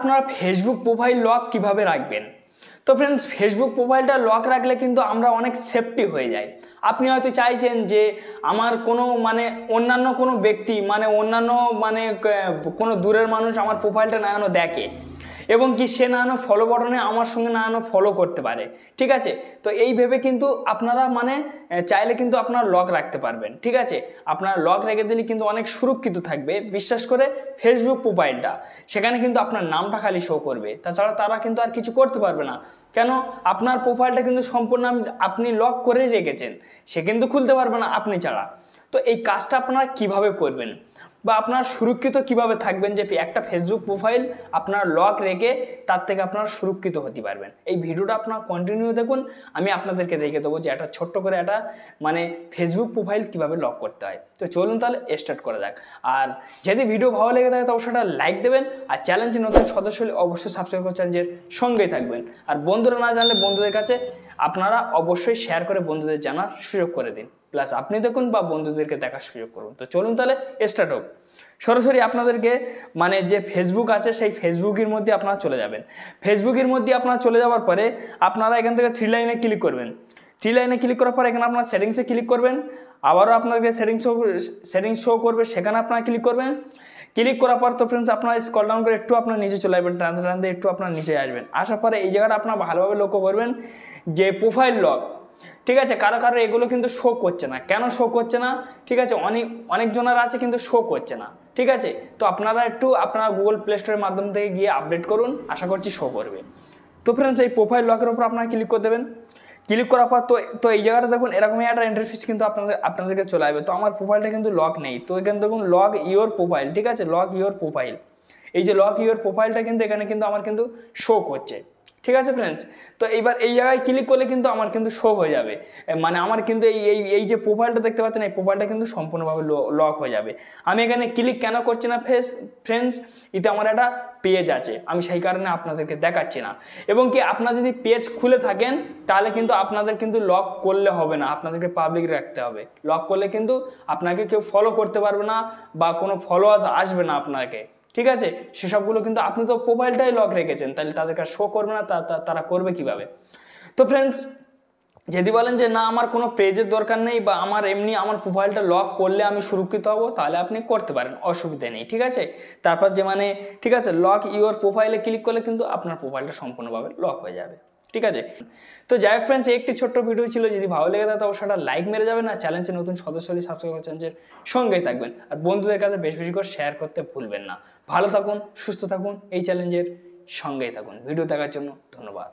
আপনারা Facebook profile lock কিভাবে রাখবেন। তো ফ্রেন্ডস, ফেসবুক প্রোফাইলটা লক রাখলে কিন্তু আমরা অনেক সেফটি হয়ে যাই। আপনি হয়তো চাইছেন যে আমার কোনো অন্যান্য কোনো ব্যক্তি কোনো দূরের মানুষ আমার প্রোফাইলটা না দেখে এবং কি সে না ফলো বাটনে আমার সঙ্গে না ফলো করতে পারে, ঠিক আছে। তো এই ভেবে কিন্তু আপনারা চাইলে কিন্তু আপনারা লক রাখতে পারবেন, ঠিক আছে। আপনারা লক রেখে দিলে কিন্তু অনেক সুরক্ষিত থাকবে। বিশ্বাস করে ফেসবুক প্রোফাইলটা, সেখানে কিন্তু আপনার নামটা খালি শো করবে, তাছাড়া তারা কিন্তু আর কিছু করতে পারবে না। কেন? আপনার প্রোফাইলটা কিন্তু সম্পূর্ণ আপনি লক করেই রেখেছেন, সে কিন্তু খুলতে পারবে না আপনি ছাড়া। তো এই কাজটা আপনারা কিভাবে করবেন বা আপনারা সুরক্ষিত কিভাবে থাকবেন যে একটা ফেসবুক প্রোফাইল আপনার লক রেখে তার থেকে আপনারা সুরক্ষিত হতে পারবেন, এই ভিডিওটা আপনারা কন্টিনিউ দেখুন। আমি আপনাদেরকে দেখে দেবো যে একটা ছোট্ট করে একটা ফেসবুক প্রোফাইল কিভাবে লক করতে হয়। তো চলুন তাহলে স্টার্ট করা যাক। আর যদি ভিডিও ভালো লেগে থাকে তো অবশ্যই একটা লাইক দেবেন, আর চ্যানেলটি নতুন সদস্য হলে অবশ্যই সাবস্ক্রাইব করে চ্যানেলের সঙ্গেই থাকবেন। আর বন্ধুরা না জানলে বন্ধুদের কাছে আপনারা অবশ্যই শেয়ার করে বন্ধুদের জানার সুযোগ করে দিন, প্লাস আপনি দেখুন বা বন্ধুদেরকে দেখার সুযোগ করুন। তো চলুন তাহলে স্টার্ট হোক। সরাসরি আপনাদেরকে যে ফেসবুক আছে সেই ফেসবুকের মধ্যে আপনারা চলে যাবেন। ফেসবুকের মধ্যে আপনারা চলে যাওয়ার পরে আপনারা এখান থেকে থ্রি লাইনে ক্লিক করবেন। থ্রি লাইনে ক্লিক করার পর এখানে আপনারা সেটিংসে ক্লিক করবেন। আবারও আপনাদেরকে সেটিংস শো করবে, সেখানে আপনারা ক্লিক করবেন। ক্লিক করার পর তো ফ্রেন্ডস আপনারা স্ক্রল ডাউন করে একটু আপনার নিচে চলে আসবেন, টানতে টানতে একটু আপনার নিচে আসবেন। আসার পরে এই জায়গাটা আপনারা ভালোভাবে লক্ষ্য করবেন যে প্রোফাইল লক, ঠিক আছে। কারো কারো এগুলো কিন্তু শো করছে না। কেন শো করছে না? ঠিক আছে, অনেকজনের আছে কিন্তু শো করছে না, ঠিক আছে। তো আপনারা আপনারা গুগল প্লে স্টোরের মাধ্যম থেকে গিয়ে আপডেট করুন, আশা করছি শো করবে। তো ফ্রেন্ডস, এই প্রোফাইল লকের উপর আপনারা ক্লিক করে দেবেন। ক্লিক করার পর তো এই জায়গাটা দেখুন এরকমই একটা ইন্টারফেস কিন্তু আপনাদেরকে চলে আসবে। তো আমার প্রোফাইলটা কিন্তু লক নেই, তো এখানে দেখুন লক ইওর প্রোফাইল, ঠিক আছে, লক ইওর প্রোফাইল। এই যে লক ইওর প্রোফাইলটা কিন্তু এখানে কিন্তু আমার কিন্তু শো করছে, ঠিক আছে ফ্রেন্ডস। তো এইবার এই জায়গায় ক্লিক করলে কিন্তু আমার কিন্তু শো হয়ে যাবে, আমার কিন্তু এই যে প্রোফাইলটা দেখতে পাচ্ছেন এই প্রোফাইলটা কিন্তু সম্পূর্ণভাবে লক হয়ে যাবে। আমি এখানে ক্লিক কেন করছি না ফ্রেন্ডস, এতে আমার একটা পেজ আছে, আমি সেই কারণে আপনাদেরকে দেখাচ্ছি না। এবং কি আপনারা যদি পেজ খুলে থাকেন তাহলে কিন্তু আপনাদের কিন্তু লক করলে হবে না, আপনাদেরকে পাবলিক রাখতে হবে। লক করলে কিন্তু আপনাকে কেউ ফলো করতে পারবে না বা কোনো ফলোয়ার্স আসবে না আপনাকে, ঠিক আছে। সেসবগুলো কিন্তু আপনি তো প্রোফাইলটাই লক রেখেছেন, তাহলে তাদেরকে শো করবে না, তারা করবে কিভাবে? তো ফ্রেন্ডস, যদি বলেন যে না আমার কোনো পেজের দরকার নেই বা আমার প্রোফাইলটা লক করলে আমি সুরক্ষিত হব, তাহলে আপনি করতে পারেন, অসুবিধা নেই, ঠিক আছে। তারপর ঠিক আছে, লক ইউর প্রোফাইলে ক্লিক করলে কিন্তু আপনার প্রোফাইলটা সম্পূর্ণভাবে লক হয়ে যাবে, ঠিক আছে। তো যাই হোক ফ্রেন্ডস, একটি ছোট্ট ভিডিও ছিল, যদি ভালো লেগে থাকে অবশ্যই একটা লাইক মেরে যাবেন, আর চ্যানেলটি নতুন সদস্য হলে সাবস্ক্রাইব করে চ্যানেলের সঙ্গেই থাকবেন, আর বন্ধুদের কাছে বেশি বেশি করে শেয়ার করতে ভুলবেন না। ভালো থাকুন, সুস্থ থাকুন, এই চ্যালেঞ্জের সঙ্গেই থাকুন। ভিডিও দেখার জন্য ধন্যবাদ।